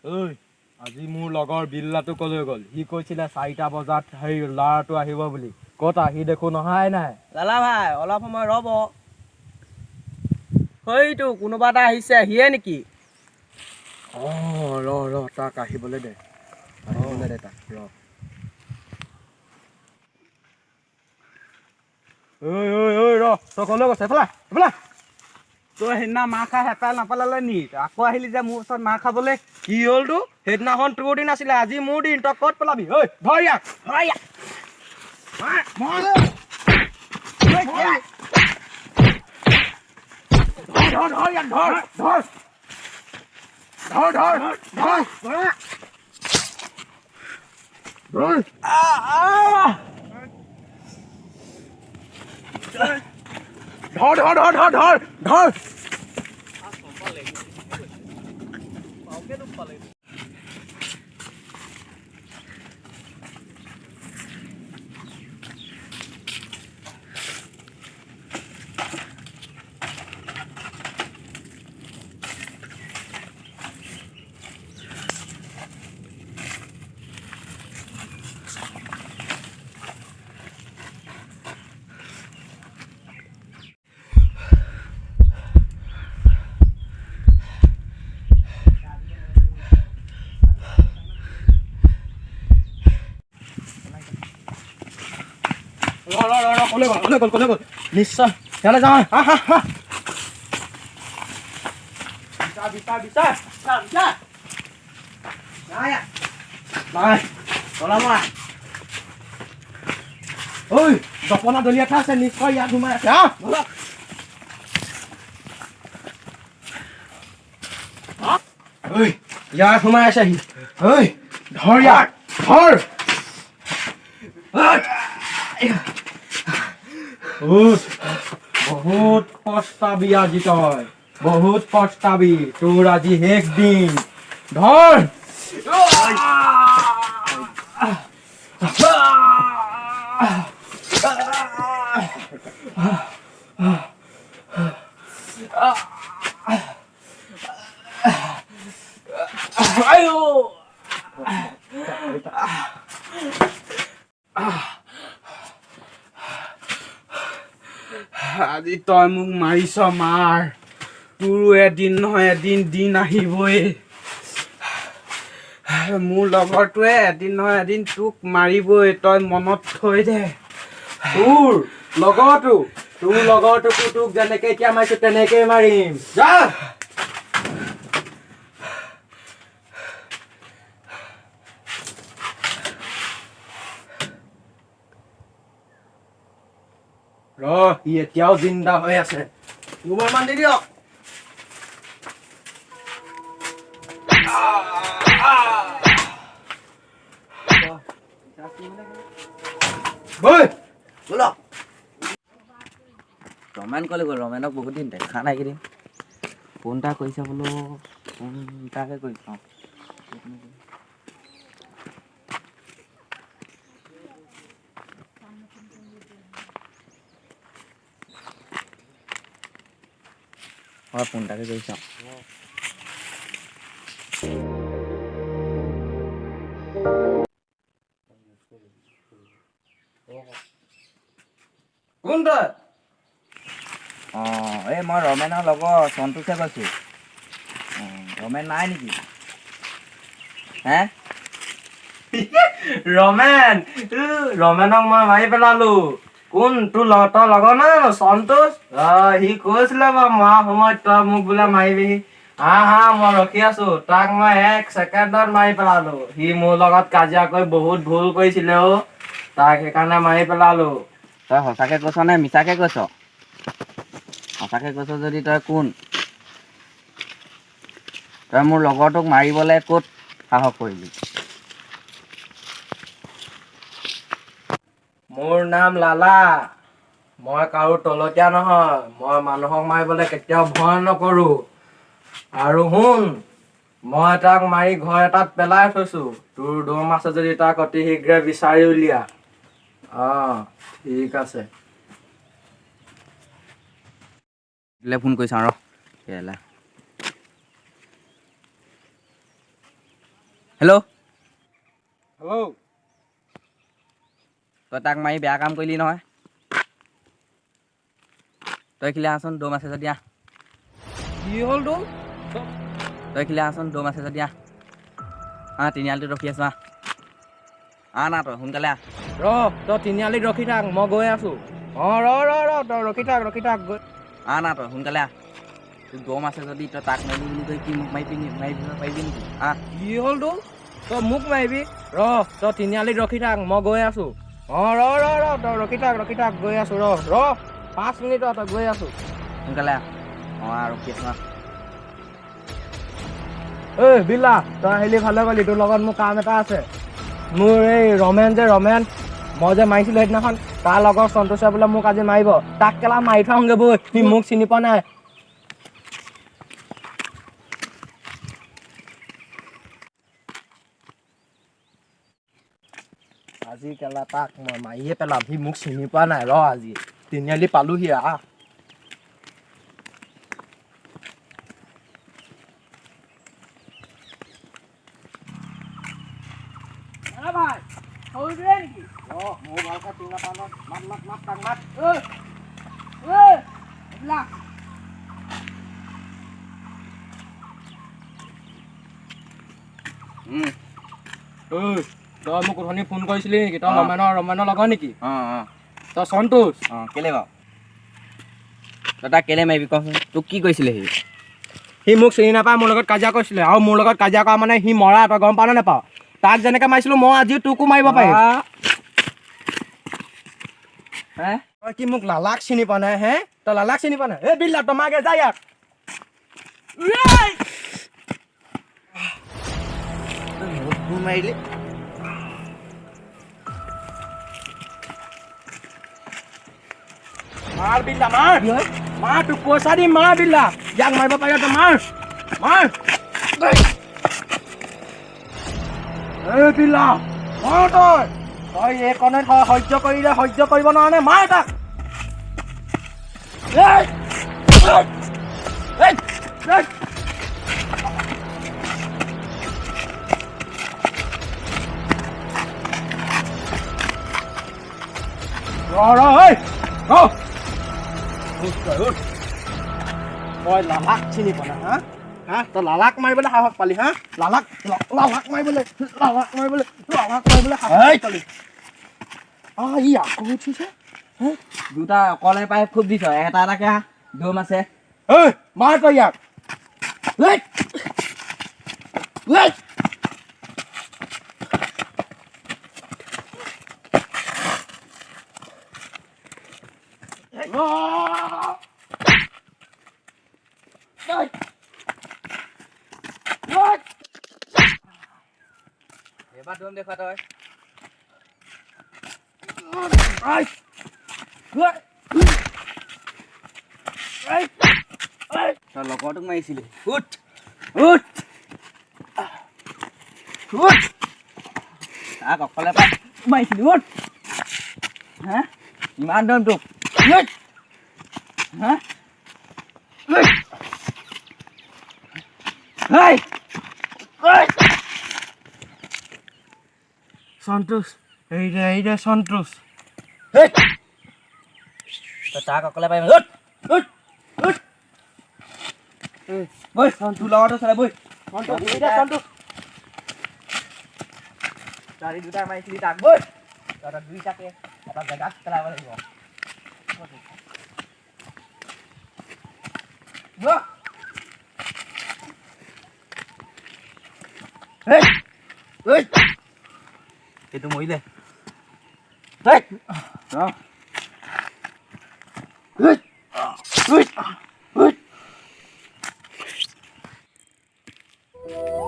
ঐ আজি মোৰ লগৰ বিল্লাটো কলৈ গ'ল? সি কৈছিলে 4টা বজাত সেই ল'ৰাটো আহিব বুলি। ক'ত আহি দেখোন অহাই নাই। লালা ভাই অলপ সময় ৰ'ব। সেইটো কোনোবা এটা আহিছে, সিয়ে নেকি? ৰ তাক আহিবলৈ দে তাক ৰ। ঐ ৰ তই কলৈ গৈছ? এইফালে তই সেইদিনা মাৰ খাই হেঁপাই নাপালালে নি? আকৌ আহিলি যে মোৰ ওচৰত মাৰ খাবলৈ। কি হ'ল তোৰ? সেইদিনাখন তোৰ দিন আছিলে, আজি মোৰ দিন। তই ক'ত পেলাবি? ঐ ধৰ ইয়াক। ধৰ কলৈ গ'ল? নিশ্চয় সিহঁতে যাওঁ। ঐ জপনা দলিয়া এটা আছে, নিশ্চয় ইয়াত সোমাই আছে। ইয়াত সোমাই আছে সি। ধৰ ইয়াক, ধৰ। বহুত পস্তাবি আজি তই, বহুত পস্তাবি। তোৰ আজি শেষ দিন। ধৰ আজি তই মোক মাৰিছ, মাৰ। তোৰো এদিন নহয় এদিন দিন আহিবই। মোৰ লগৰটোৱে এদিন নহয় এদিন তোক মাৰিবই, তই মনত থৈ দে। তোৰ লগৰটোকো তোক যেনেকে এতিয়া মাৰিছো তেনেকেই মাৰিম। যা। সি এতিয়াও জিন্দা হৈ আছে। দুবাৰমান দি দিয়ক। বলক। ৰমেন ক'লে গ'ল? ৰমেনক বহুত দিন দেখা নাই কেইদিন। ফোন এটা কৰিছে বোলো, ফোন এটাকে কৰি চাওঁ। ফোন এটাকে কৰি চাওঁ। কোন তই? এই মই ৰমেনৰ লগৰ সন্তোষে কৈছোঁ। ৰমেন নাই নেকি? হে? ৰমেনক মই মাৰি পেলালো। কোন তোৰ তই লগৰ নাই জানো সন্তোষ? সি কৈছিলে বাৰু মৰা সময়ত তই মোক বোলে মাৰিবিহি। মই ৰখি আছো, তাক মই 1 ছেকেণ্ডত মাৰি পেলালো। সি মোৰ লগত কাজিয়া কৰি বহুত ভুল কৰিছিলে তাক সেইকাৰণে মাৰি পেলালো। তই সঁচাকে কৈছ নে মিছাকে কৈছ? সঁচাকে কৈছ যদি তই কোন? তই মোৰ লগৰটোক মাৰিবলৈ ক'ত সাহস কৰিলি? মোৰ নাম লালা। মই কাৰো তলতীয়া নহয়। মই মানুহক মাৰিবলৈ কেতিয়াও ভয় নকৰো। আৰু শুন, মই তাক মাৰি ঘৰ এটাত পেলাই থৈছো। তোৰ দম আছে যদি তাক অতি শীঘ্ৰে বিচাৰি উলিয়া। ঠিক আছে। ফোন কৰি চাওঁ ৰ। হেল্ল' হেল্ল' তই তাক মাৰি বেয়া কাম কৰিলি নহয় তই খিলে আহচোন দম আছে যদি আহ কি হ'ল তোৰ তই খিলে আহচোন দম আছে যদি আহ তিনিআলিটোত ৰখি আছো আহ না তই সোনকালে আহ তই তিনিআলিত ৰখি থাক মই গৈ আছো তই ৰখি থাক গৈ না তই সোনকালে আহ তোৰ দম আছে যদি তই তাক মাৰিবি বুলি কৈ কি মোক মাৰিবি পাৰিবি নেকি আহ কি হ'ল তোৰ তই মোক মাৰিবি তই তিনিআলিত ৰখি থাক মই গৈ আছো তই ৰখি থাক গৈ আছো 5 মিনিট তই গৈ আছো সোনকালে আহ ৰখি আছো বিল্লা তই আহিলি ভালে পালি তোৰ লগত মোৰ কাম এটা আছে মোৰ এই ৰমেন মই যে মাৰিছিলো সেইদিনাখন তাৰ লগৰ সন্তোষে বোলে মোক আজি মাৰিব তাক কেলা মাৰি থওঁগে বৈ সি মোক চিনি পোৱা নাই আজি কেলা তাক মই মাৰিয়ে পেলাম সি মোক চিনি পোৱা নাই আজি তিনিআলি পালোহি আহ তই মোক অথনি ফোন কৰিছিলি নেকি তই ৰমেনৰ লগৰ নেকি তই সন্তোষ কেলে বাৰু তই তাক কেলে মাৰিবি কচোন তোক কি কৈছিলে সি মোক চিনি নাপায় মোৰ লগত কাজিয়া কৰিছিলে আৰু মোৰ লগত কাজিয়া কৰা মানে সি মৰা তই গম পাৱ নে নাপাৱ তাক যেনেকে মাৰিছিলো মই আজিও তোকো মাৰিব পাৰিম তই কি মোক লালাক চিনি পোৱা নাই তই লালাক চিনি পোৱা নাই বিল্লা তই মাগে যা ইয়াক মাৰিলি মাৰ বিল্লা মাৰ তোক পইচা দিম মাৰ বিল্লা ইয়াক মাৰিব পাৰিব তই মাৰ বিল্লা মাৰ তই এইকণে সহ্য কৰিলে সহ্য কৰিব নোৱাৰ নে মাৰ তাক তই লালাক চিনি পোৱা নাই তই লালাক মাৰিবলৈ সাহস পালি লালাক মাৰিবলৈ সাহস পালি ই আকৌ উঠিছে দুটা অকলে পাই খুব দিছ এটা এটাকে দম আছে মাৰ তই ইয়াক এবাৰ দম দেখুৱা তই তই লগৰটোক মাৰিছিলি উঠ তাক অকলে পাই মাৰিছিলি উঠ ইমান দম তোক সন্তোষ এই সন্তোষ তই তাক অকলে পাই বৈ তোৰ লগৰটো চালে বৈ চাৰি দুটা মাৰিছিলি তাক বৈ তই দুইটাকে এটা জেগাত পেলাব লাগিব সেইটো মৰিলে Hey!